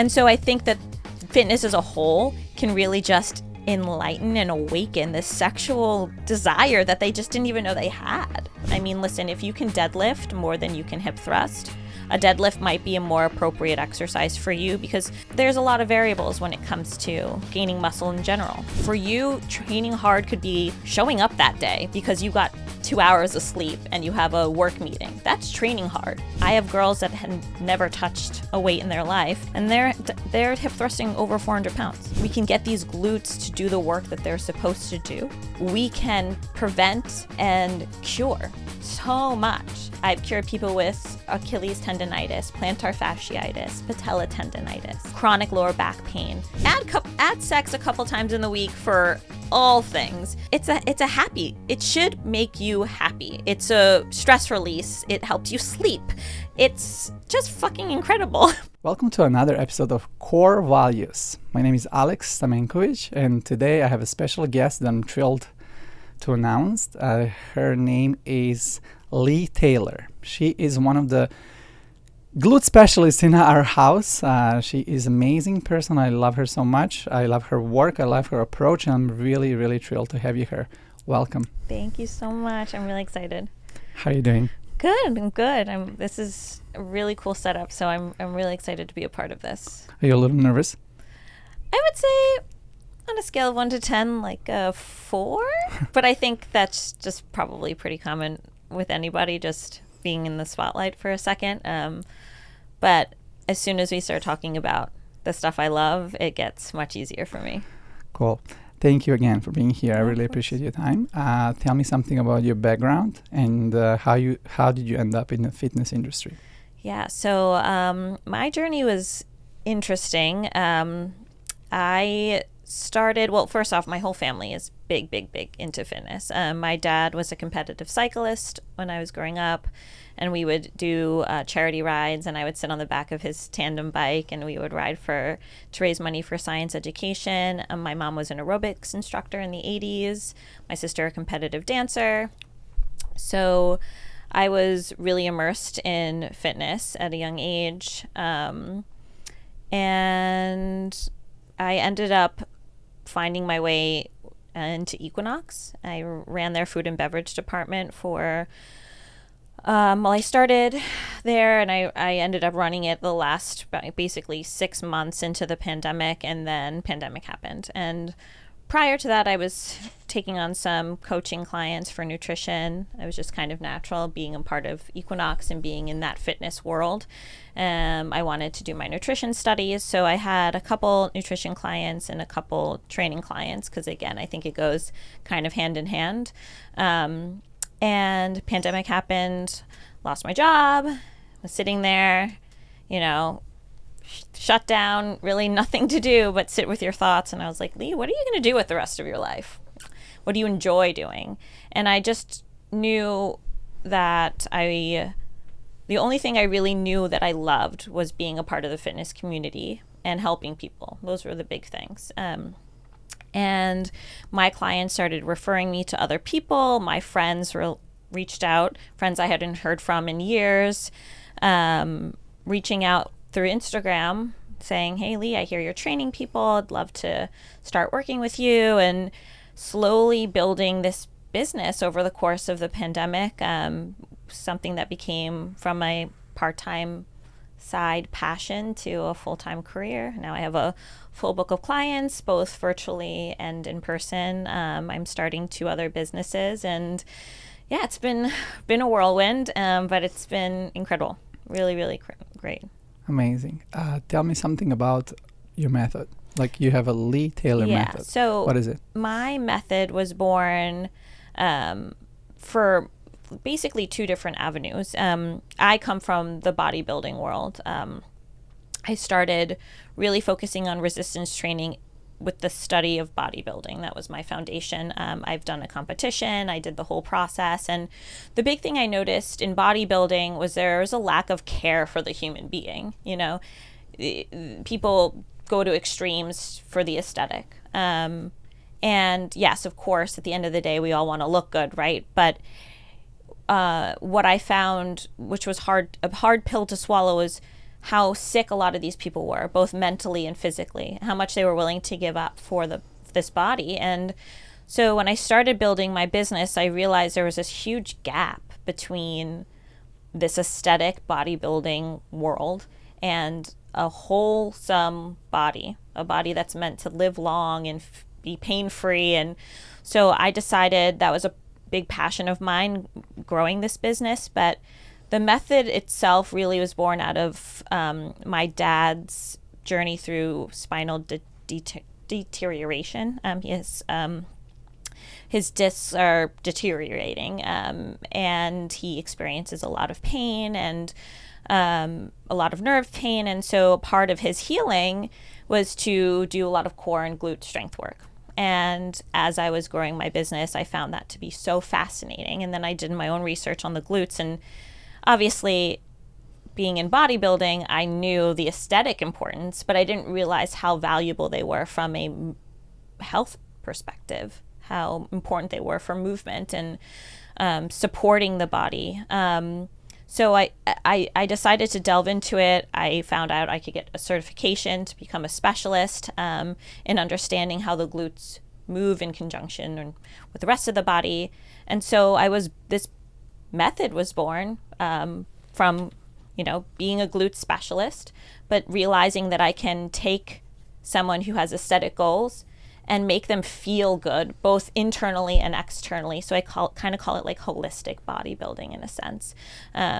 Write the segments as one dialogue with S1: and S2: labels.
S1: And so I think that fitness as a whole can really just enlighten and awaken this sexual desire that they just didn't even know they had. I mean, listen, if you can deadlift more than you can hip thrust, a deadlift might be a more appropriate exercise for you because there's a lot of variables when it comes to gaining muscle in general. For you, training hard could be showing up that day because you got 2 hours of sleep and you have a work meeting. That's training hard. I have girls that had never touched a weight in their life and they're hip thrusting over 400 pounds. We can get these glutes to do the work that they're supposed to do. We can prevent and cure so much. I've cured people with Achilles tendonitis, plantar fasciitis, patella tendonitis, chronic lower back pain. Add sex a couple times in the week for all things. It should make you happy. It's a stress release. It helps you sleep. It's just fucking incredible.
S2: Welcome to another episode of Core Values. My name is Alex Stamenkovic, and today I have a special guest that I'm thrilled to announce. Her name is Leigh Taylor. She is one of the glute specialists in our house. She is an amazing person. I love her so much. I love her work. I love her approach. And I'm really, really thrilled to have you here. Welcome.
S1: Thank you so much. I'm really excited.
S2: How are you doing?
S1: Good. I'm good. This is a really cool setup, so I'm really excited to be a part of this.
S2: Are you a little nervous?
S1: I would say on a scale of 1 to 10, like a 4. But I think that's just probably pretty common with anybody, just being in the spotlight for a second. But as soon as we start talking about the stuff I love, it gets much easier for me.
S2: Cool. Thank you again for being here. I really appreciate your time. Tell me something about your background and how did you end up in the fitness industry?
S1: Yeah, so my journey was interesting. I started, well, first off, my whole family is big into fitness. My dad was a competitive cyclist when I was growing up, and we would do charity rides, and I would sit on the back of his tandem bike, and we would ride to raise money for science education. My mom was an aerobics instructor in the 80s. My sister, a competitive dancer. So I was really immersed in fitness at a young age, and I ended up finding my way into Equinox. I ran their food and beverage department for, I started there, and I ended up running it the last basically 6 months into the pandemic, and then pandemic happened. And prior to that, I was taking on some coaching clients for nutrition. It was just kind of natural being a part of Equinox and being in that fitness world. I wanted to do my nutrition studies, so I had a couple nutrition clients and a couple training clients because, again, I think it goes kind of hand in hand. And pandemic happened, lost my job, was sitting there, shut down, really nothing to do but sit with your thoughts. And I was like, Leigh, what are you going to do with the rest of your life? What do you enjoy doing? And I just knew that the only thing I really knew that I loved was being a part of the fitness community and helping people. Those were the big things. And my clients started referring me to other people. My friends reached out, friends I hadn't heard from in years, reaching out through Instagram saying, hey, Leigh, I hear you're training people. I'd love to start working with you. And slowly building this business over the course of the pandemic, something that became from my part-time side passion to a full-time career. Now I have a full book of clients, both virtually and in person. I'm starting 2 other businesses, and yeah, it's been a whirlwind, but it's been incredible. Really, really great.
S2: Amazing. Tell me something about your method. Like, you have a Leigh Taylor method.
S1: So
S2: what is it? My
S1: method was born for basically 2 different avenues. I come from the bodybuilding world. I started really focusing on resistance training with the study of bodybuilding. That was my foundation. I've done a competition. I did the whole process. And the big thing I noticed in bodybuilding was there was a lack of care for the human being. People go to extremes for the aesthetic. And yes, of course, at the end of the day, we all want to look good, right? But what I found, which was a hard pill to swallow, is how sick a lot of these people were, both mentally and physically, how much they were willing to give up for this body. And so when I started building my business, I realized there was this huge gap between this aesthetic bodybuilding world and a wholesome body, a body that's meant to live long and be pain-free. And so I decided that was a big passion of mine, growing this business. But the method itself really was born out of my dad's journey through spinal deterioration. His discs are deteriorating, and he experiences a lot of pain and a lot of nerve pain. And so part of his healing was to do a lot of core and glute strength work. And as I was growing my business, I found that to be so fascinating. And then I did my own research on the glutes. And obviously, being in bodybuilding, I knew the aesthetic importance, but I didn't realize how valuable they were from a health perspective, how important they were for movement and supporting the body. So I decided to delve into it. I found out I could get a certification to become a specialist in understanding how the glutes move in conjunction with the rest of the body. And so this method was born from, being a glute specialist, but realizing that I can take someone who has aesthetic goals and make them feel good, both internally and externally. So I kind of call it like holistic bodybuilding in a sense.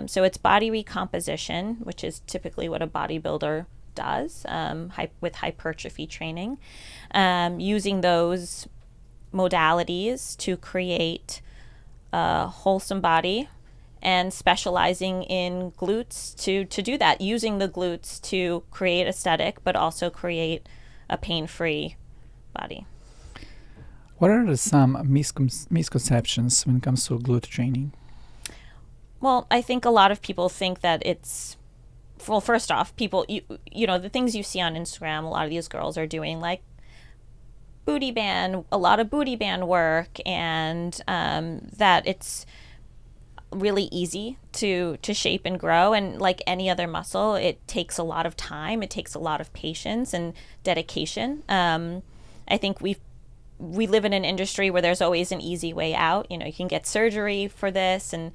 S1: So it's body recomposition, which is typically what a bodybuilder does with hypertrophy training, using those modalities to create a wholesome body, and specializing in glutes to do that, using the glutes to create aesthetic, but also create a pain-free body.
S2: What are some misconceptions when it comes to glute training?
S1: Well, I think a lot of people think that it's, well, first off, people, the things you see on Instagram, a lot of these girls are doing like a lot of booty band work, and that it's really easy to shape and grow. And like any other muscle, it takes a lot of time. It takes a lot of patience and dedication. I think we live in an industry where there's always an easy way out. You can get surgery for this, and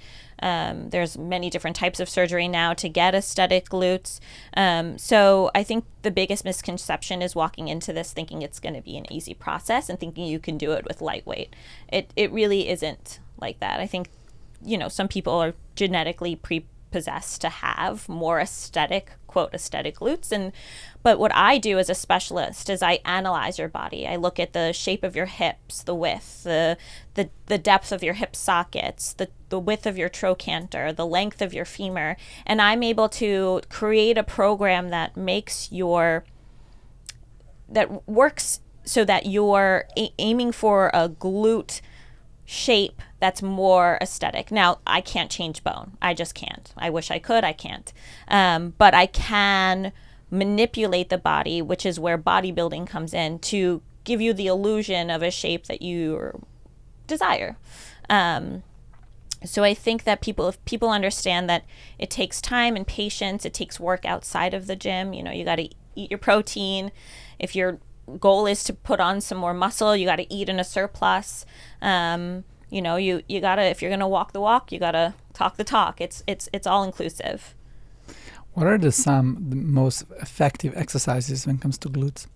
S1: there's many different types of surgery now to get aesthetic glutes. So I think the biggest misconception is walking into this thinking it's going to be an easy process and thinking you can do it with lightweight. It really isn't like that. I think, some people are genetically prepossessed to have more aesthetic, quote, aesthetic glutes. But what I do as a specialist is I analyze your body. I look at the shape of your hips, the width, the depth of your hip sockets, the width of your trochanter, the length of your femur, and I'm able to create a program that works so that you're aiming for a glute shape that's more aesthetic. Now, I can't change bone. I just can't. I wish I could. I can't. But I can manipulate the body, which is where bodybuilding comes in, to give you the illusion of a shape that you desire. So I think that if people understand that it takes time and patience, it takes work outside of the gym. You got to eat your protein. If your goal is to put on some more muscle, you got to eat in a surplus. You gotta, if you're gonna walk the walk, you gotta talk the talk. It's all inclusive.
S2: What are the most effective exercises when it comes to glutes?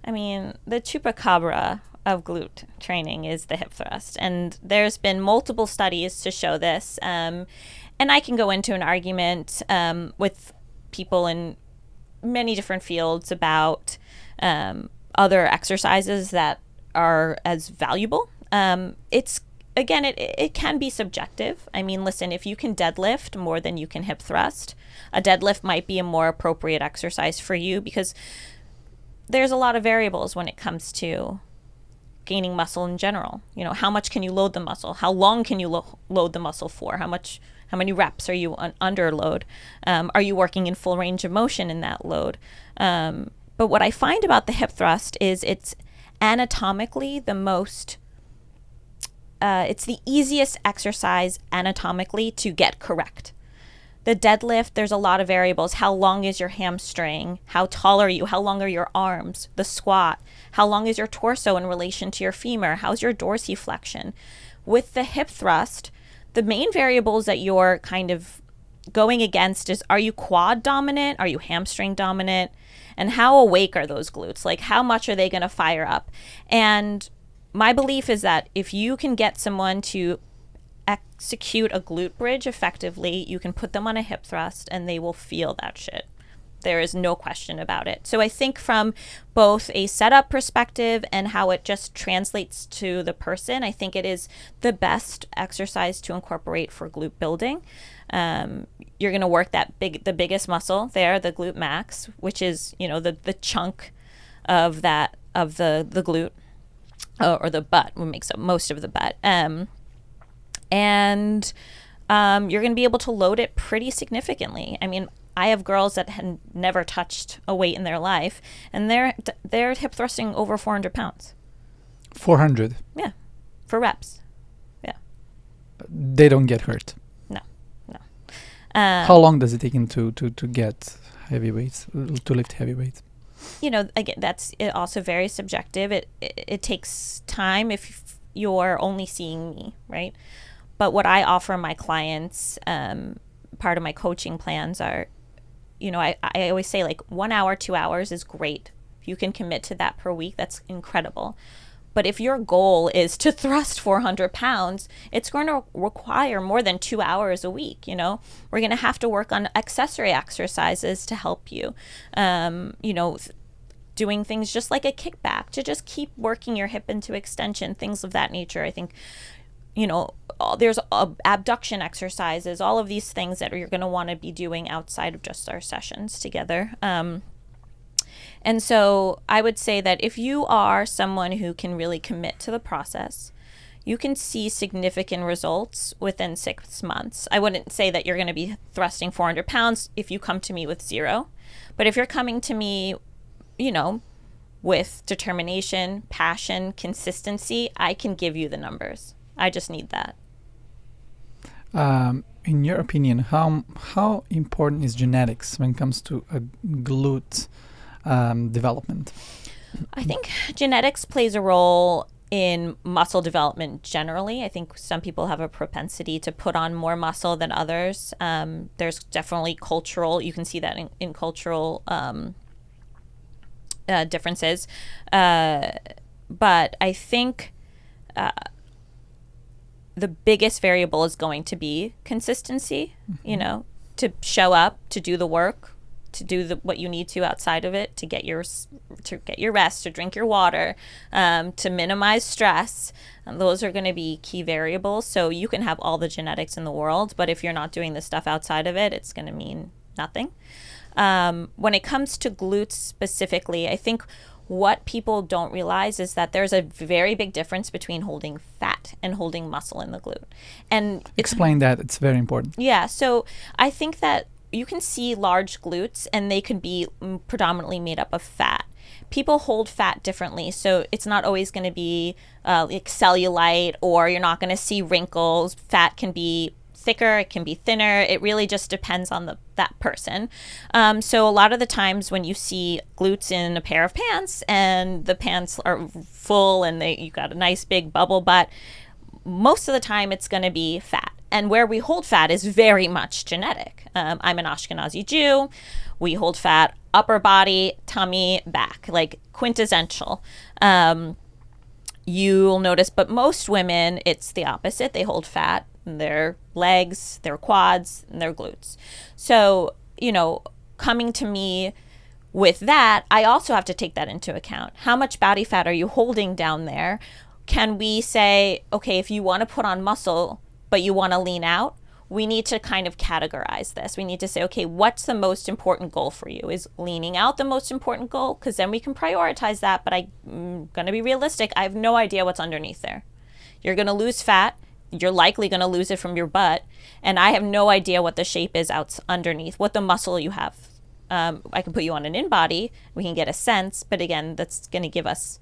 S1: I mean, the chupacabra of glute training is the hip thrust, and there's been multiple studies to show this. And I can go into an argument with people in many different fields about other exercises that are as valuable. It can be subjective. I mean, listen, if you can deadlift more than you can hip thrust, a deadlift might be a more appropriate exercise for you, because there's a lot of variables when it comes to gaining muscle in general. How much can you load the muscle? How long can you load the muscle for? How many reps are you under load? Are you working in full range of motion in that load? But what I find about the hip thrust is it's anatomically it's the easiest exercise anatomically to get correct. The deadlift, there's a lot of variables. How long is your hamstring? How tall are you? How long are your arms? The squat, how long is your torso in relation to your femur? How's your dorsiflexion? With the hip thrust, the main variables that you're kind of going against is, are you quad dominant? Are you hamstring dominant? And how awake are those glutes? Like, how much are they going to fire up? And my belief is that if you can get someone to execute a glute bridge effectively, you can put them on a hip thrust and they will feel that shit. There is no question about it. So I think from both a setup perspective and how it just translates to the person, I think it is the best exercise to incorporate for glute building. You're going to work the biggest muscle there, the glute max, which is, the chunk of the glute, or the butt, what makes up most of the butt. And you're going to be able to load it pretty significantly. I mean, I have girls that had never touched a weight in their life, and they're hip thrusting over 400 pounds.
S2: 400?
S1: Yeah, for reps. Yeah.
S2: They don't get hurt?
S1: No.
S2: How long does it take them to get heavy weights, to lift heavy weights?
S1: Again, that's also very subjective. It takes time if you're only seeing me, right? But what I offer my clients, part of my coaching plans are, I always say, like, 1 hour, 2 hours is great. If you can commit to that per week, that's incredible. But if your goal is to thrust 400 pounds, it's going to require more than 2 hours a week. We're going to have to work on accessory exercises to help you. Doing things just like a kickback to just keep working your hip into extension, things of that nature. I think, there's abduction exercises, all of these things that you're going to want to be doing outside of just our sessions together. And so I would say that if you are someone who can really commit to the process, you can see significant results within 6 months. I wouldn't say that you're going to be thrusting 400 pounds if you come to me with 0. But if you're coming to me, with determination, passion, consistency, I can give you the numbers. I just need that.
S2: In your opinion, how important is genetics when it comes to a glute development?
S1: I think genetics plays a role in muscle development generally. I think some people have a propensity to put on more muscle than others. There's definitely you can see that in cultural differences. But I think the biggest variable is going to be consistency, to show up, to do the work, to do what you need to outside of it, to get your rest, to drink your water, to minimize stress. And those are going to be key variables. So you can have all the genetics in the world, but if you're not doing the stuff outside of it, it's going to mean nothing. When it comes to glutes specifically, I think what people don't realize is that there's a very big difference between holding fat and holding muscle in the glute. And
S2: explain that. It's very important.
S1: Yeah. So I think that you can see large glutes and they could be predominantly made up of fat. People hold fat differently. So it's not always going to be like cellulite, or you're not going to see wrinkles. Fat can be thicker, it can be thinner. It really just depends on that person. So a lot of the times when you see glutes in a pair of pants and the pants are full and you got a nice big bubble butt, most of the time it's going to be fat. And where we hold fat is very much genetic. I'm an Ashkenazi Jew. We hold fat upper body, tummy, back, like quintessential. You'll notice, but most women, it's the opposite. They hold fat in their legs, their quads, and their glutes. So, coming to me with that, I also have to take that into account. How much body fat are you holding down there? Can we say, okay, if you want to put on muscle, but you want to lean out, we need to kind of categorize this. We need to say, okay, what's the most important goal for you? Is leaning out the most important goal? Because then we can prioritize that, but I'm going to be realistic. I have no idea what's underneath there. You're going to lose fat. You're likely going to lose it from your butt. And I have no idea what the shape is out underneath, what the muscle you have. I can put you on an in-body. We can get a sense. But again, that's going to give us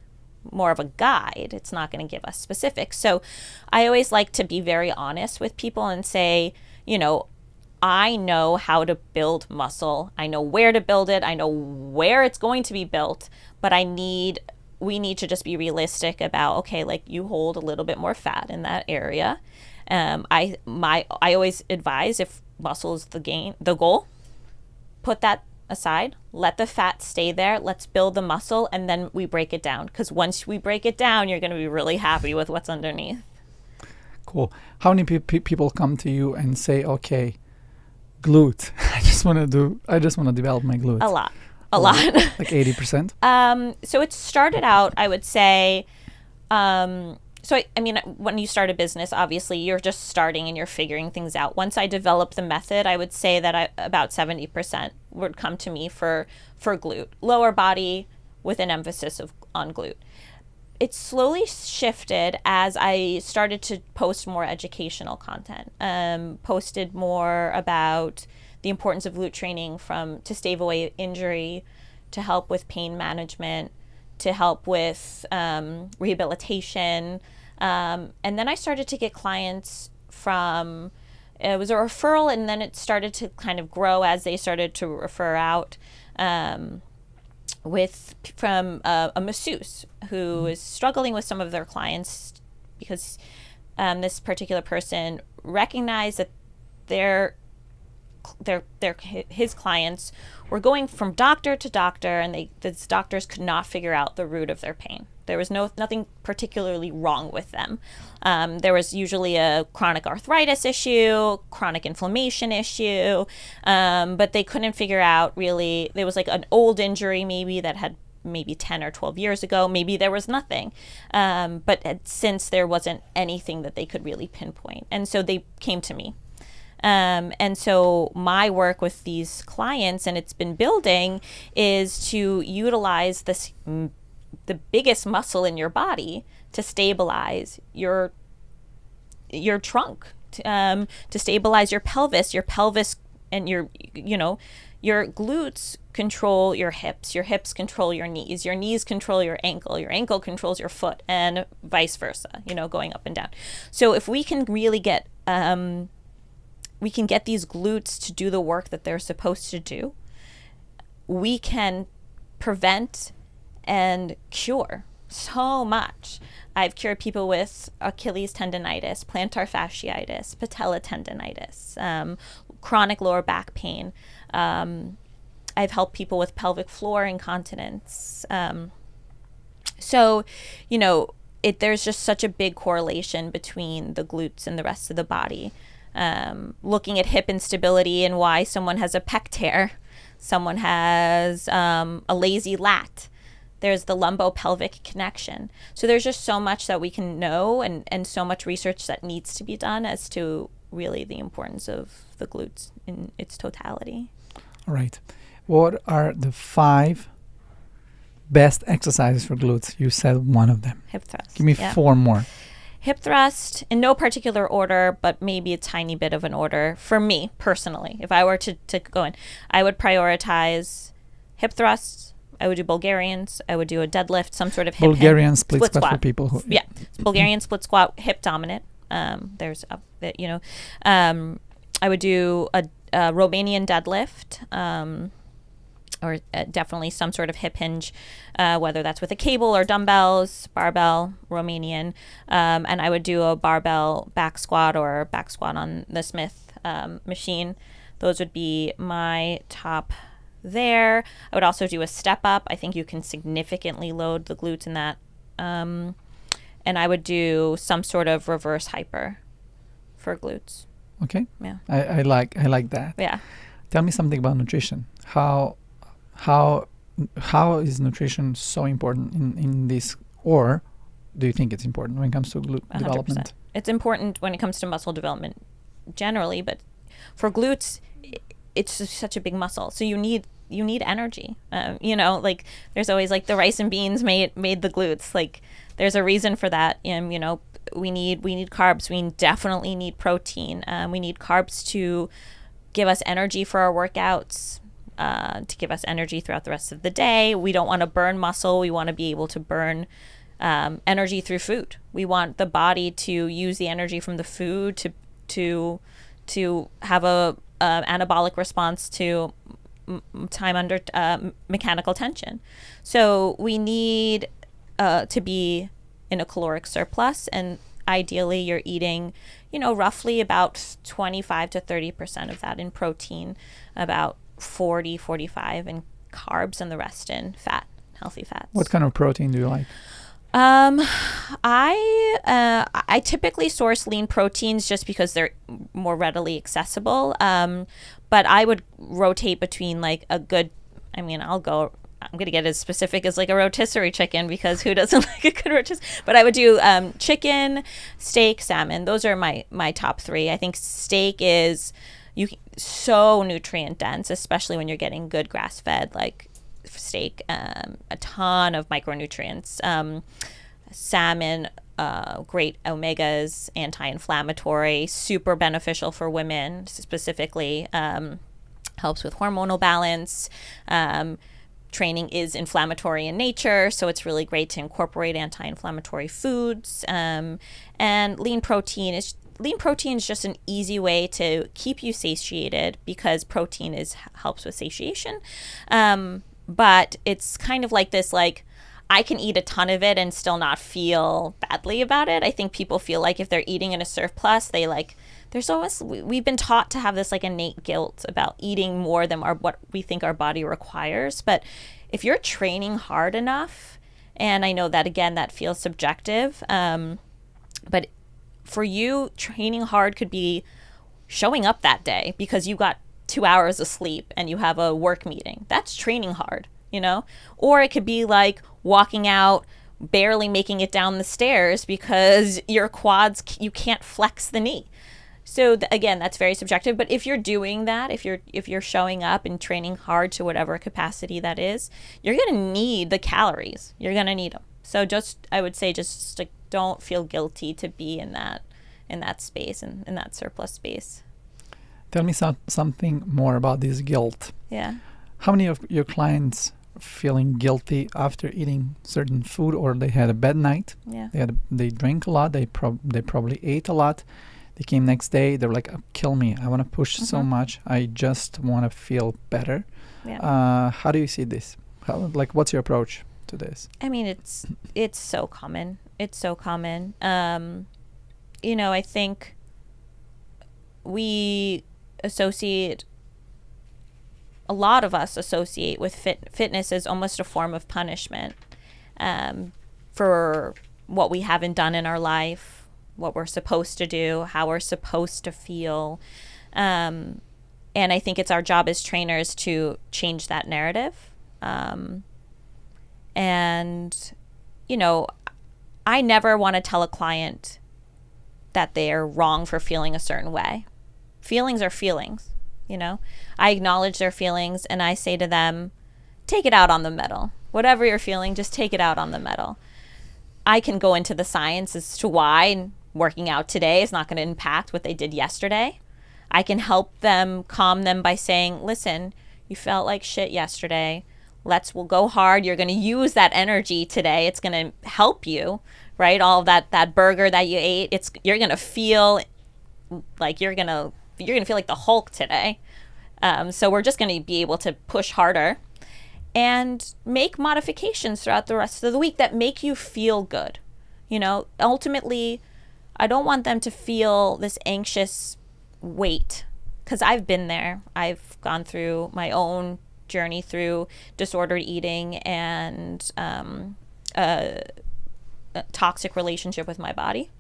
S1: more of a guide. It's not going to give us specifics. So I always like to be very honest with people and say, I know how to build muscle. I know where to build it. I know where it's going to be built, but we need to just be realistic about, okay, like you hold a little bit more fat in that area. I always advise, if muscle is the goal, put that aside, let the fat stay there, let's build the muscle, and then we break it down. Because once we break it down, you're going to be really happy with what's underneath.
S2: Cool. How many people come to you and say, okay, glute, I just want to develop my glute?
S1: A lot.
S2: Like 80%?
S1: So it started out, I would say, I mean, when you start a business, obviously you're just starting and you're figuring things out. Once I developed the method, I would say that about 70% would come to me for glute, lower body with an emphasis on glute. It slowly shifted as I started to post more educational content, posted more about the importance of glute training to stave away injury, to help with pain management, to help with rehabilitation. And then I started to get clients from, it was a referral, and then it started to kind of grow as they started to refer out from a masseuse who is struggling with some of their clients, because this particular person recognized that his clients were going from doctor to doctor, and these doctors could not figure out the root of their pain. There was nothing particularly wrong with them. There was usually a chronic arthritis issue, chronic inflammation issue, but they couldn't figure out really. There was like an old injury maybe that had maybe 10 or 12 years ago. Maybe there was nothing. But since there wasn't anything that they could really pinpoint. And so they came to me. And so my work with these clients, and it's been building, is to utilize the biggest muscle in your body to stabilize your trunk, to stabilize your pelvis and your glutes control your hips control your knees control your ankle controls your foot, and vice versa, going up and down. So if we can really get these glutes to do the work that they're supposed to do, we can prevent and cure so much. I've cured people with Achilles tendonitis, plantar fasciitis, patella tendonitis, chronic lower back pain. I've helped people with pelvic floor incontinence. So, there's just such a big correlation between the glutes and the rest of the body. Looking at hip instability and why someone has a pec tear, someone has a lazy lat. There's the lumbopelvic connection. So there's just so much that we can know, and so much research that needs to be done as to really the importance of the glutes in its totality.
S2: All right. What are the 5 best exercises for glutes? You said one of them.
S1: Hip thrust.
S2: Give me 4 more.
S1: Hip thrust, in no particular order, but maybe a tiny bit of an order. For me, personally, if I were to go in, I would prioritize hip thrusts. I would do Bulgarians. I would do a deadlift, some sort of hip
S2: Bulgarian split squat for people who...
S1: Yeah, Bulgarian split squat, hip dominant. I would do a Romanian deadlift, or definitely some sort of hip hinge, whether that's with a cable or dumbbells, barbell, Romanian. And I would do a barbell back squat or back squat on the Smith machine. Those would be my top there. I would also do a step up. I think you can significantly load the glutes in that. And I would do some sort of reverse hyper for glutes.
S2: Okay.
S1: Yeah.
S2: I like that.
S1: Yeah.
S2: Tell me something about nutrition. How is nutrition so important in this, or do you think it's important when it comes to glute
S1: 100%.
S2: development?
S1: It's important when it comes to muscle development generally, but for glutes, it's just such a big muscle. So you need energy. Like there's always like the rice and beans made the glutes. Like there's a reason for that. We need carbs. We definitely need protein. We need carbs to give us energy for our workouts, to give us energy throughout the rest of the day. We don't want to burn muscle. We want to be able to burn energy through food. We want the body to use the energy from the food to have a anabolic response to time under mechanical tension. So we need to be in a caloric surplus, and ideally you're eating, roughly about 25 to 30% of that in protein, about 45 in carbs, and the rest in fat, healthy fats.
S2: What kind of protein do you like?
S1: I typically source lean proteins just because they're more readily accessible. But I would rotate between like a good, I'm going to get as specific as like a rotisserie chicken, because who doesn't like a good rotisserie? But I would do chicken, steak, salmon. Those are my top three. I think steak is so nutrient dense, especially when you're getting good grass fed, like steak, a ton of micronutrients. Salmon, great omegas, anti-inflammatory, super beneficial for women specifically, helps with hormonal balance. Training is inflammatory in nature, so it's really great to incorporate anti-inflammatory foods. And lean protein is just an easy way to keep you satiated, because protein helps with satiation. But it's kind of like this, like, I can eat a ton of it and still not feel badly about it. I think people feel like if they're eating in a surplus, we've been taught to have this like innate guilt about eating more than what we think our body requires. But if you're training hard enough, and I know that again, that feels subjective, but for you, training hard could be showing up that day because you got 2 hours of sleep and you have a work meeting. That's training hard, or it could be like walking out, barely making it down the stairs because your quads, you can't flex the knee. So again, that's very subjective. But if you're doing that, if you're showing up and training hard to whatever capacity that is, you're going to need the calories. You're going to need them. So I would say like, don't feel guilty to be in that space, and in that surplus space.
S2: Tell me something more about this guilt.
S1: Yeah.
S2: How many of your clients feeling guilty after eating certain food, or they had a bad night?
S1: Yeah.
S2: They drank a lot. They probably ate a lot. They came next day. They're like, kill me. I want to push so much. I just want to feel better.
S1: Yeah.
S2: How do you see this? What's your approach to this?
S1: I mean, it's so common. It's so common. I think a lot of us associate with fitness as almost a form of punishment for what we haven't done in our life, what we're supposed to do, how we're supposed to feel. And I think it's our job as trainers to change that narrative. I never want to tell a client that they're wrong for feeling a certain way. Feelings are feelings, I acknowledge their feelings, and I say to them, take it out on the metal. Whatever you're feeling, just take it out on the metal. I can go into the science as to why working out today is not going to impact what they did yesterday. I can help them, calm them by saying, listen, you felt like shit yesterday. We'll go hard. You're going to use that energy today. It's going to help you, right? All of that burger that you ate, you're going to feel like you're going to feel like the Hulk today. So we're just going to be able to push harder and make modifications throughout the rest of the week that make you feel good. Ultimately, I don't want them to feel this anxious weight, because I've been there. I've gone through my own journey through disordered eating and a toxic relationship with my body.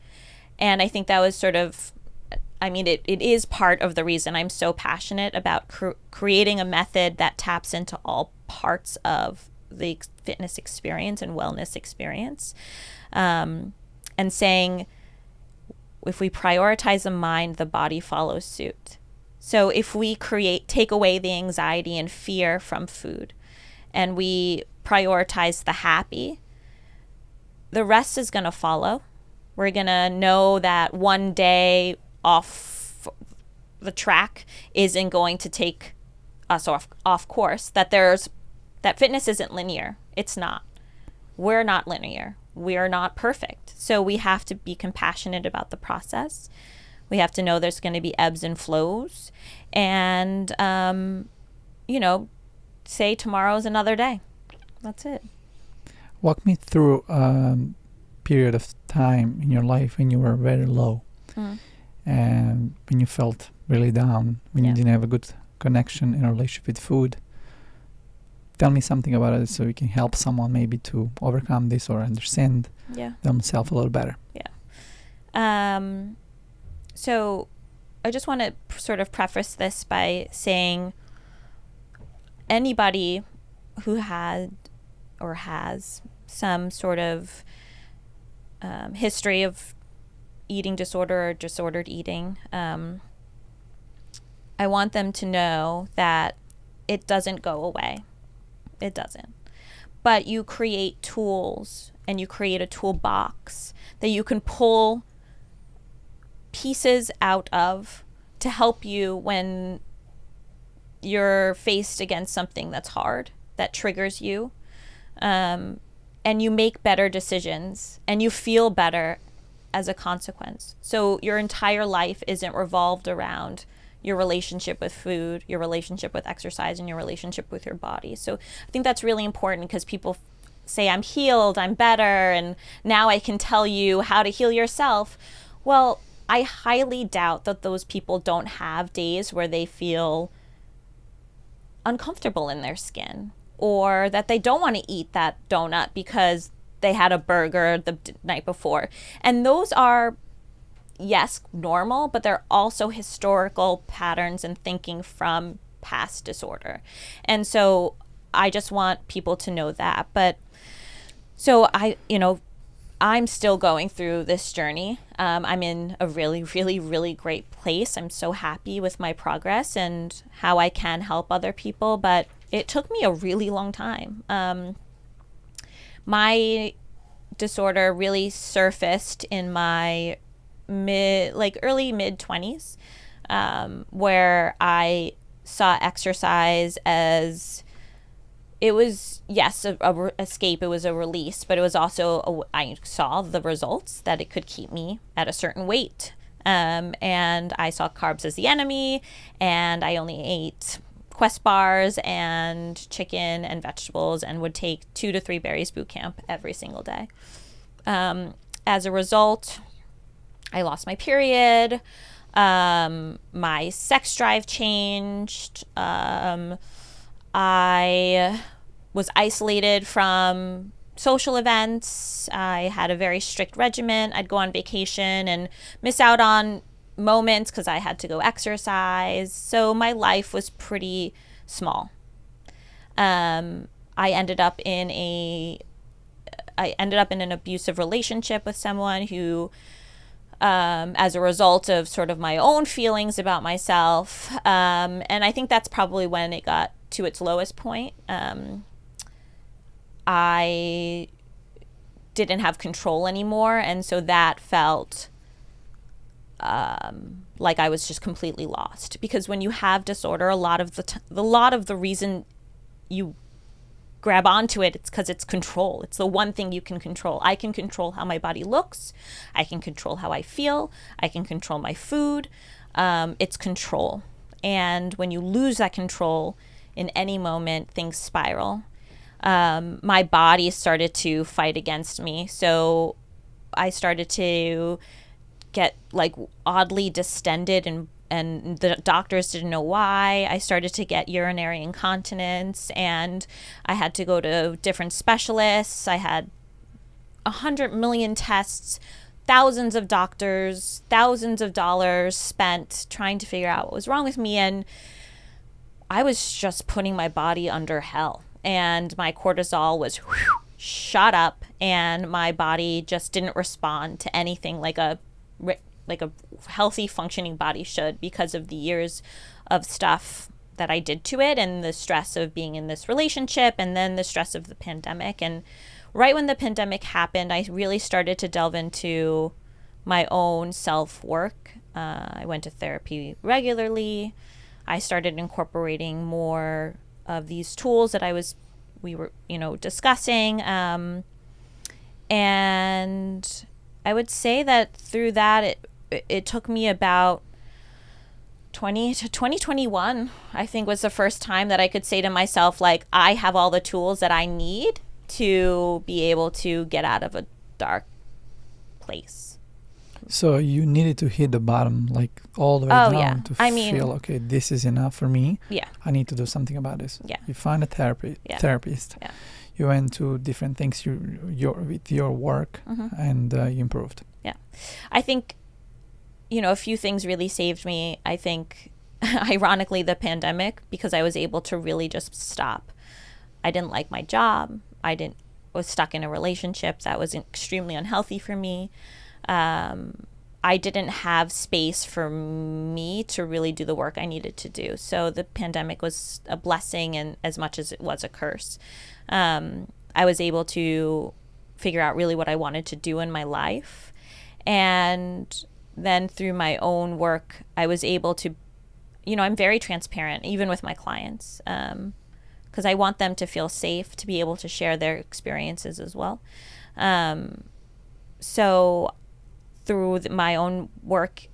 S1: And I think that was it is part of the reason I'm so passionate about creating a method that taps into all parts of the fitness experience and wellness experience. And saying, if we prioritize the mind, the body follows suit. So if we take away the anxiety and fear from food, and we prioritize the happy, the rest is going to follow. We're going to know that one day off the track isn't going to take us off course, that fitness isn't linear. It's not. We're not linear. We are not perfect. So we have to be compassionate about the process. We have to know there's going to be ebbs and flows, and say tomorrow's another day. That's it.
S2: Walk me through a period of time in your life when you were very low, and when you felt really down, when you didn't have a good connection in a relationship with food. Tell me something about it so we can help someone maybe to overcome this or understand themselves a little better.
S1: So I just want to sort of preface this by saying anybody who had or has some sort of history of eating disorder or disordered eating, I want them to know that it doesn't go away. It doesn't. But you create tools and you create a toolbox that you can pull pieces out of to help you when you're faced against something that's hard, that triggers you, and you make better decisions and you feel better as a consequence. So your entire life isn't revolved around your relationship with food, your relationship with exercise, and your relationship with your body. So I think that's really important because people say, I'm healed, I'm better, and now I can tell you how to heal yourself. Well, I highly doubt that those people don't have days where they feel uncomfortable in their skin, or that they don't want to eat that donut because they had a burger the night before. And those are, yes, normal, but they're also historical patterns and thinking from past disorder. And so I just want people to know that. But so I'm still going through this journey. I'm in a really, really, really great place. I'm so happy with my progress and how I can help other people, but it took me a really long time. My disorder really surfaced in my early mid-20s, where I saw exercise as, it was, yes, a escape, it was a release, but it was also, I saw the results that it could keep me at a certain weight. And I saw carbs as the enemy, and I only ate Quest bars and chicken and vegetables and would take 2 to 3 berries boot camp every single day. As a result, I lost my period. My sex drive changed. I was isolated from social events. I had a very strict regimen. I'd go on vacation and miss out on moments because I had to go exercise. So my life was pretty small. I ended up in an abusive relationship with someone who, as a result of sort of my own feelings about myself, and I think that's probably when it got to its lowest point. I didn't have control anymore, and so that felt like I was just completely lost. Because when you have disorder, a lot of the reason you grab onto it, it's because it's control. It's the one thing you can control. I can control how my body looks. I can control how I feel. I can control my food. It's control. And when you lose that control, in any moment, things spiral. My body started to fight against me. So I started to get like oddly distended, and the doctors didn't know why. I started to get urinary incontinence, and I had to go to different specialists. I had 100 million tests, thousands of doctors, thousands of dollars spent trying to figure out what was wrong with me. And I was just putting my body under hell, and my cortisol was shot up, and my body just didn't respond to anything like a healthy functioning body should, because of the years of stuff that I did to it, and the stress of being in this relationship, and then the stress of the pandemic. And right when the pandemic happened, I really started to delve into my own self-work. I went to therapy regularly. I started incorporating more of these tools that we were discussing. And I would say that through that, it took me about 2021, I think, was the first time that I could say to myself, like, I have all the tools that I need to be able to get out of a dark place.
S2: So you needed to hit the bottom, like all the way down to feel, okay, this is enough for me.
S1: Yeah.
S2: I need to do something about this.
S1: Yeah.
S2: You find a therapist.
S1: Yeah.
S2: You went to different things with your work, and you improved.
S1: Yeah. I think, a few things really saved me. I think, ironically, the pandemic, because I was able to really just stop. I didn't like my job. Was stuck in a relationship that was extremely unhealthy for me. I didn't have space for me to really do the work I needed to do. So the pandemic was a blessing, and as much as it was a curse. I was able to figure out really what I wanted to do in my life. And then through my own work, I was able to, I'm very transparent, even with my clients, because I want them to feel safe to be able to share their experiences as well. So through my own work,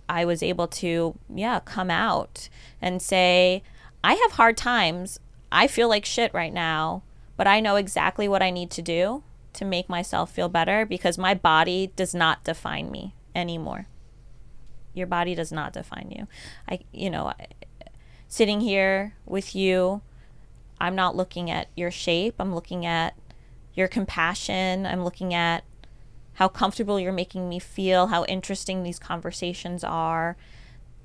S1: I was able to, come out and say, I have hard times. I feel like shit right now, but I know exactly what I need to do to make myself feel better, because my body does not define me anymore. Your body does not define you. Sitting here with you, I'm not looking at your shape. I'm looking at your compassion. I'm looking at how comfortable you're making me feel, how interesting these conversations are.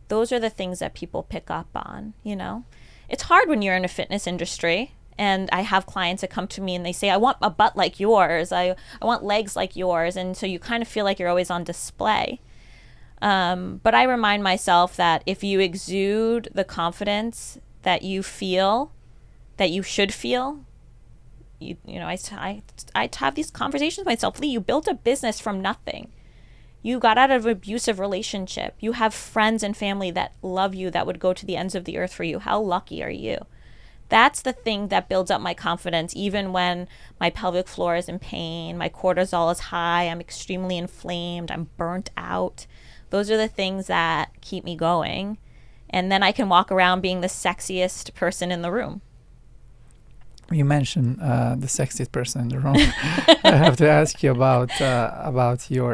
S1: Those are the things that people pick up on, It's hard when you're in a fitness industry, and I have clients that come to me and they say, I want a butt like yours. I want legs like yours. And so you kind of feel like you're always on display. But I remind myself that if you exude the confidence that you feel, that you should feel, I have these conversations with myself. Leigh, you built a business from nothing. You got out of an abusive relationship. You have friends and family that love you, that would go to the ends of the earth for you. How lucky are you? That's the thing that builds up my confidence, even when my pelvic floor is in pain, my cortisol is high, I'm extremely inflamed, I'm burnt out. Those are the things that keep me going. And then I can walk around being the sexiest person in the room.
S2: You mentioned the sexiest person in the room. I have to ask you about the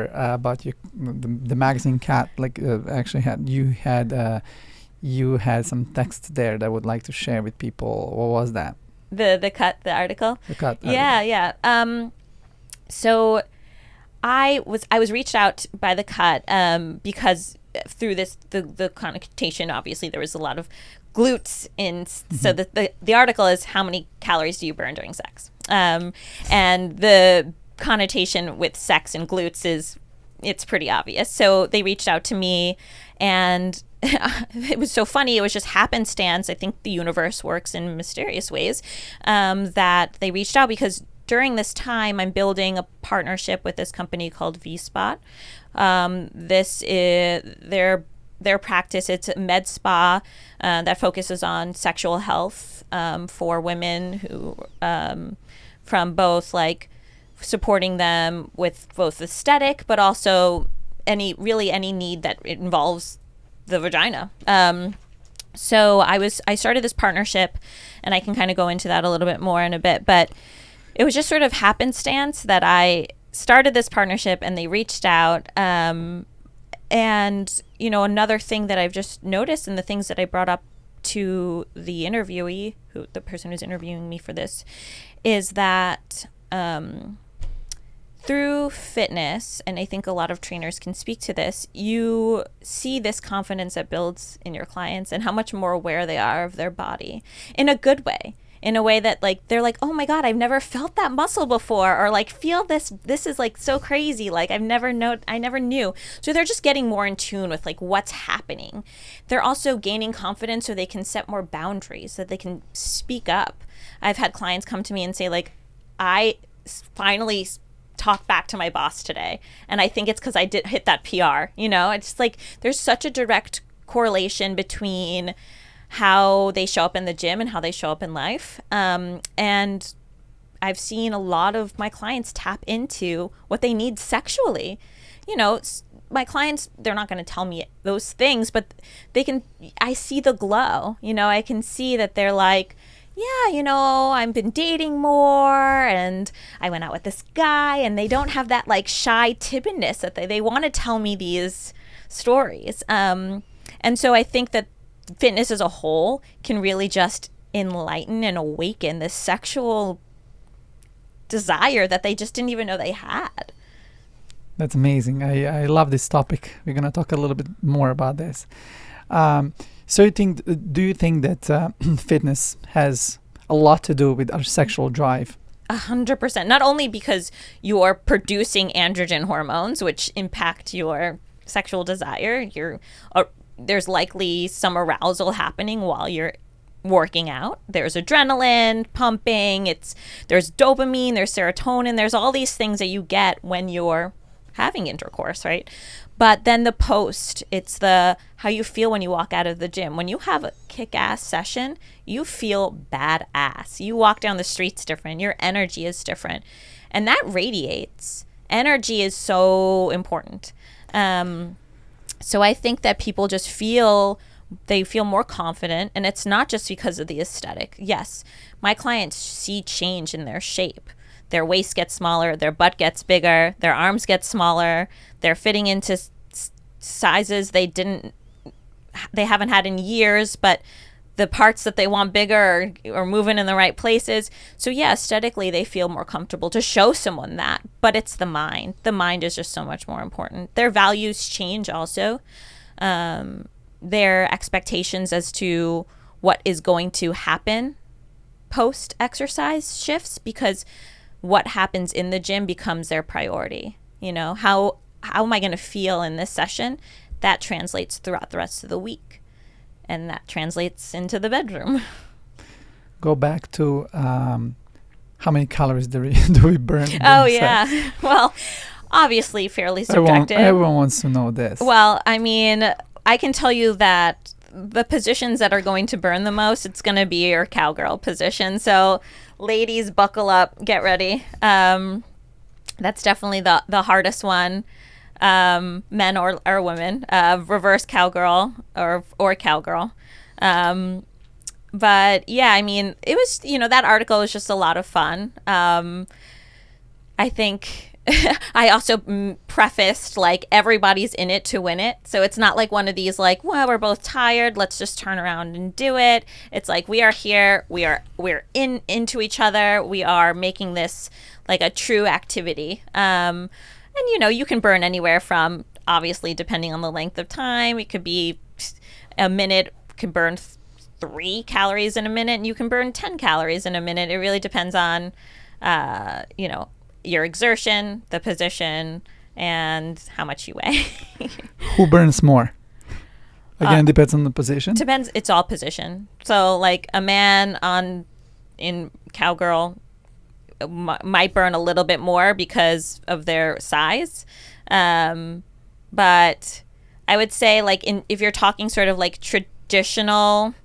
S2: magazine cut. You had some text there that I would like to share with people. What was that?
S1: The article.
S2: The cut.
S1: Yeah. So I was reached out by the cut because through the connotation, obviously there was a lot of glutes in. So the article is, how many calories do you burn during sex? And the connotation with sex and glutes is, it's pretty obvious. So they reached out to me, and it was so funny. It was just happenstance. I think the universe works in mysterious ways, that they reached out, because during this time I'm building a partnership with this company called V-Spot. This is their practice. It's a med spa that focuses on sexual health for women who, from both like supporting them with both aesthetic, but also any need that involves the vagina. So I started this partnership, and I can kind of go into that a little bit more in a bit, but it was just sort of happenstance that I started this partnership and they reached out. And, another thing that I've just noticed, and the things that I brought up to the interviewee, the person who's interviewing me for this, is that through fitness, and I think a lot of trainers can speak to this, you see this confidence that builds in your clients and how much more aware they are of their body in a good way. In a way that like they're like, oh my God, I've never felt that muscle before, or like feel this is like so crazy, like I never knew. So they're just getting more in tune with like what's happening. They're also gaining confidence so they can set more boundaries, so they can speak up. I've had clients come to me and say like, I finally talked back to my boss today, and I think it's because I did hit that PR. It's like there's such a direct correlation between how they show up in the gym and how they show up in life. And I've seen a lot of my clients tap into what they need sexually. my clients, they're not going to tell me those things, but I see the glow. I can see that they're like, yeah, I've been dating more and I went out with this guy, and they don't have that like shy timidness that they want to tell me these stories. And so I think that fitness as a whole can really just enlighten and awaken this sexual desire that they just didn't even know they had.
S2: That's amazing. I love this topic. We're going to talk a little bit more about this. So do you think that fitness has a lot to do with our sexual drive?
S1: 100%. Not only because you're producing androgen hormones, which impact your sexual desire. There's likely some arousal happening while you're working out. There's adrenaline pumping. There's dopamine. There's serotonin. There's all these things that you get when you're having intercourse, right? But then the post, it's how you feel when you walk out of the gym. When you have a kick-ass session, you feel badass. You walk down the streets different. Your energy is different. And that radiates. Energy is so important. So I think that people just feel more confident, and it's not just because of the aesthetic. Yes, my clients see change in their shape. Their waist gets smaller, their butt gets bigger, their arms get smaller, they're fitting into sizes they haven't had in years, but the parts that they want bigger are moving in the right places. So yeah, aesthetically they feel more comfortable to show someone that, but it's the mind. The mind is just so much more important. Their values change also. Their expectations as to what is going to happen post-exercise shifts, because what happens in the gym becomes their priority. How am I going to feel in this session? That translates throughout the rest of the week, and that translates into the bedroom.
S2: Go back to how many calories do we burn?
S1: Oh yeah. Well, obviously fairly subjective.
S2: Everyone wants to know this.
S1: Well, I mean, I can tell you that the positions that are going to burn the most, it's going to be your cowgirl position. So ladies, buckle up, get ready. That's definitely the hardest one. Men or women, reverse cowgirl or cowgirl. But yeah, I mean, it was, that article was just a lot of fun. I think I also prefaced like everybody's in it to win it. So it's not like one of these like, well, we're both tired, let's just turn around and do it. It's like we are here, we're into each other, we are making this like a true activity. And you can burn anywhere from, obviously depending on the length of time, it could be a minute, can burn 3 calories in a minute, and you can burn 10 calories in a minute. It really depends on your exertion, the position, and how much you weigh.
S2: Who burns more? Again, depends on the position.
S1: Depends. It's all position. So like a man in cowgirl might burn a little bit more because of their size. But I would say like if you're talking sort of like traditional,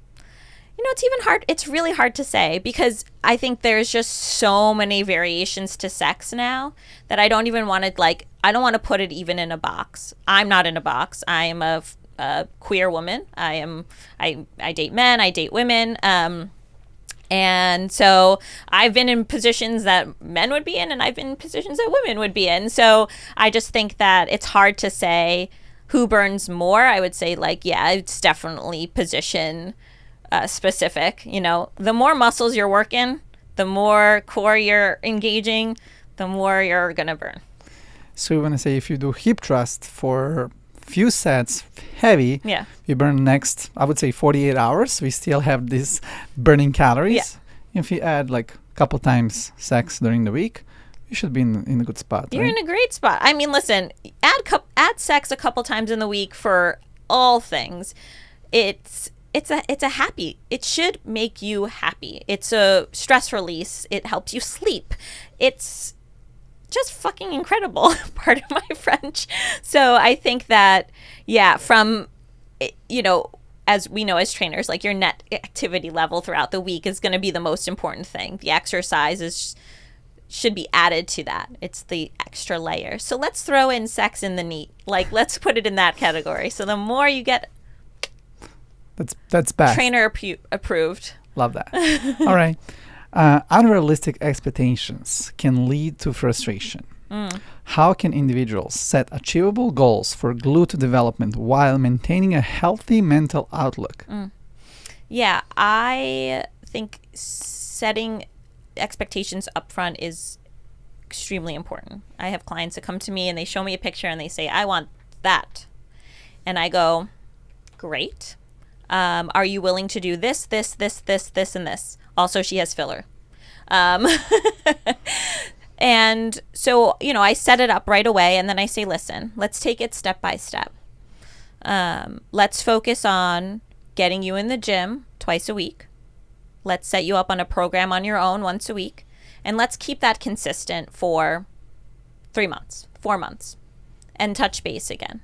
S1: it's even hard. It's really hard to say, because I think there's just so many variations to sex now that I don't even want to I don't want to put it even in a box. I'm not in a box. I am a queer woman. I date men. I date women. And so I've been in positions that men would be in, and I've been in positions that women would be in. So I just think that it's hard to say who burns more. I would say it's definitely position specific. The more muscles you're working, the more core you're engaging, the more you're gonna burn.
S2: So you want to say if you do hip thrust for few sets heavy, you burn next, I would say 48 hours, we still have this burning calories. If you add like a couple times sex during the week, you should be in a good spot.
S1: You're in a great spot. I mean, listen, add sex a couple times in the week for all things. It should make you happy. It's a stress release. It helps you sleep. It's just fucking incredible. Pardon my French. So I think that, from, as we know as trainers, like your net activity level throughout the week is going to be the most important thing. The exercise is should be added to that. It's the extra layer. So let's throw in sex in the neat. Like, let's put it in that category. So the more you get,
S2: that's best.
S1: Trainer approved.
S2: Love that. All right. Unrealistic expectations can lead to frustration. How can individuals set achievable goals for glute development while maintaining a healthy mental outlook?
S1: Yeah, I think setting expectations up front is extremely important. I have clients that come to me and they show me a picture and they say, I want that. And I go, great. Are you willing to do this, this, and this? Also, she has filler. And so, I set it up right away and then I say, listen, let's take it step by step. Let's focus on getting you in the gym twice a week. Let's set you up on a program on your own once a week. And let's keep that consistent for 3 months, 4 months, and touch base again.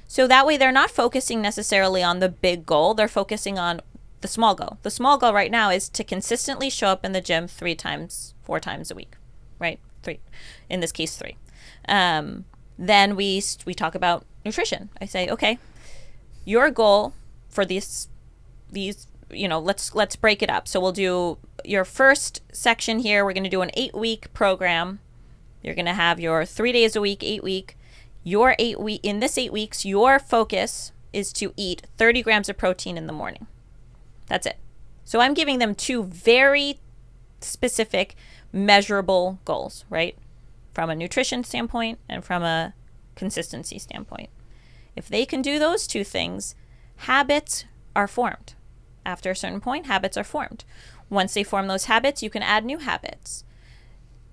S1: So that way they're not focusing necessarily on the big goal. They're focusing on the small goal. The small goal right now is to consistently show up in the gym 3 times, 4 times a week, right? 3, in this case, 3. Then we talk about nutrition. I say, okay, your goal for these let's break it up. So we'll do your first section here. We're going to do an 8-week program. You're going to have your 3 days a week, 8-week. In this 8 weeks, your focus is to eat 30 grams of protein in the morning. That's it. So I'm giving them 2 very specific, measurable goals, right? From a nutrition standpoint and from a consistency standpoint. If they can do those 2 things, habits are formed. After a certain point, habits are formed. Once they form those habits, you can add new habits.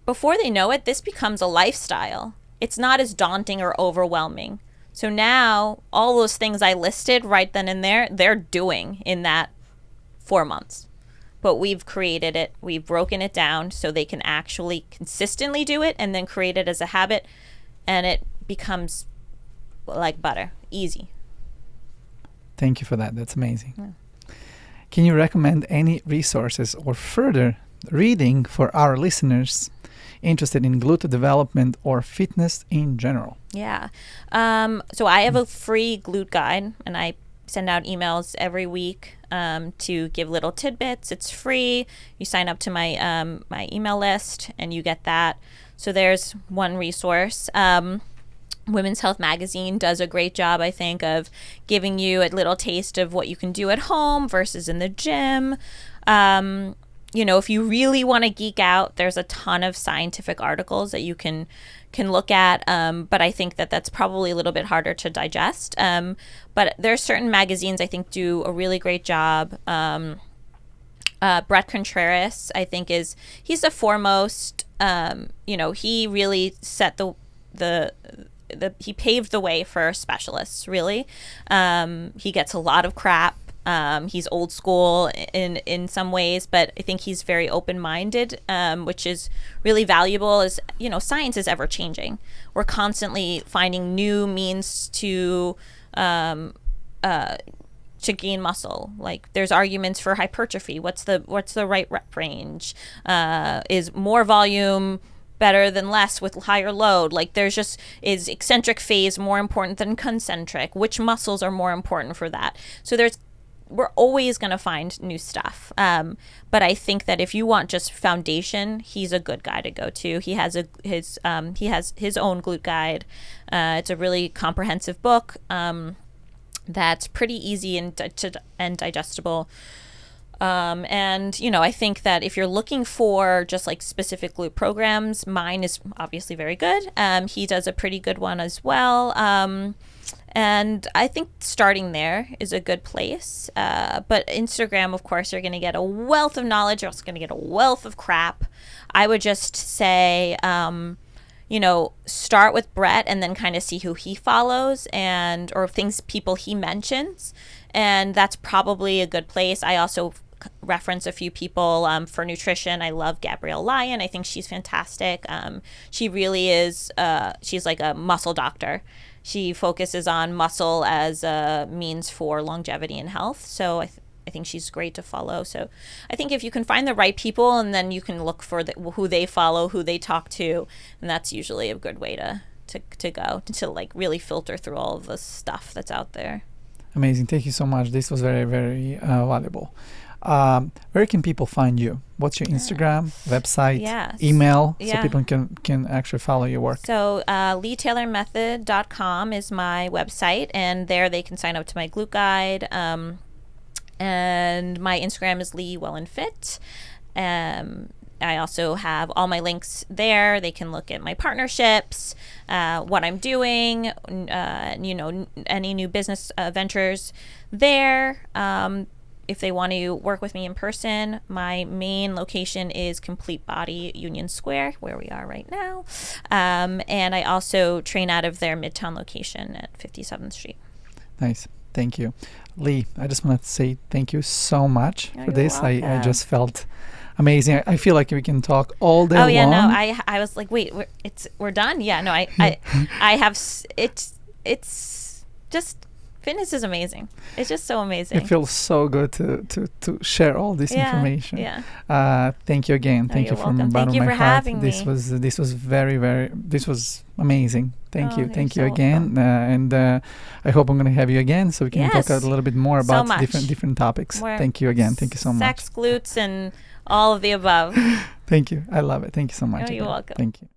S1: Before they know it, this becomes a lifestyle. It's not as daunting or overwhelming. So now all those things I listed right then and there, they're doing in that 4 months. But we've created it. We've broken it down so they can actually consistently do it and then create it as a habit. And it becomes like butter, easy.
S2: Thank you for that. That's amazing. Yeah. Can you recommend any resources or further reading for our listeners interested in glute development or fitness in general?
S1: Yeah. So I have a free glute guide, and I send out emails every week to give little tidbits. It's free. You sign up to my my email list, and you get that. So there's one resource. Women's Health Magazine does a great job, I think, of giving you a little taste of what you can do at home versus in the gym. If you really want to geek out, there's a ton of scientific articles that you can look at. But I think that that's probably a little bit harder to digest. But there are certain magazines I think do a really great job. Brett Contreras, I think, he's the foremost. He really set he paved the way for specialists, really. He gets a lot of crap. He's old school in some ways, but I think he's very open-minded, which is really valuable. As science is ever changing. We're constantly finding new means to gain muscle. Like, there's arguments for hypertrophy. What's the right rep range? Is more volume better than less with higher load? Like, is eccentric phase more important than concentric? Which muscles are more important for that? So we're always going to find new stuff. But I think that if you want just foundation, he's a good guy to go to. He has his own glute guide. It's a really comprehensive book that's pretty easy and digestible. I think that if you're looking for just like specific glute programs, mine is obviously very good. He does a pretty good one as well. And I think starting there is a good place. But Instagram, of course, you're going to get a wealth of knowledge. You're also going to get a wealth of crap. I would just say, start with Brett and then kind of see who he follows or people he mentions. And that's probably a good place. I also reference a few people for nutrition. I love Gabrielle Lyon. I think she's fantastic. She really is, she's like a muscle doctor. She focuses on muscle as a means for longevity and health. So I think she's great to follow. So I think if you can find the right people, and then you can look for who they follow, who they talk to, and that's usually a good way to go to like really filter through all of the stuff that's out there.
S2: Amazing. Thank you so much. This was very, very valuable. Where can people find you? What's your Instagram, website, email, so people can actually follow your work?
S1: So LeighTaylorMethod.com is my website, and there they can sign up to my glute guide. And my Instagram is Leigh Well and Fit. I also have all my links there. They can look at my partnerships, what I'm doing, any new business ventures there. If they want to work with me in person, my main location is Complete Body Union Square, where we are right now. And I also train out of their Midtown location at 57th Street.
S2: Nice. Thank you. Leigh, I just want to say thank you so much for this. I just felt amazing. I feel like we can talk all day long.
S1: Oh yeah, no, I was like, wait, we're done? Yeah, no, I have, it's just, fitness is amazing. It's just so amazing.
S2: It feels so good to share all this information.
S1: Yeah.
S2: Thank you again. Thank you from the bottom of my heart.
S1: Thank you for having me.
S2: This was this was amazing. Thank you. Thank you again. And I hope I'm going to have you again so we can talk a little bit more about different topics. Thank you again. Thank you so much.
S1: Sex, glutes, and all of the above.
S2: Thank you. I love it. Thank you so much.
S1: You're welcome.
S2: Thank you.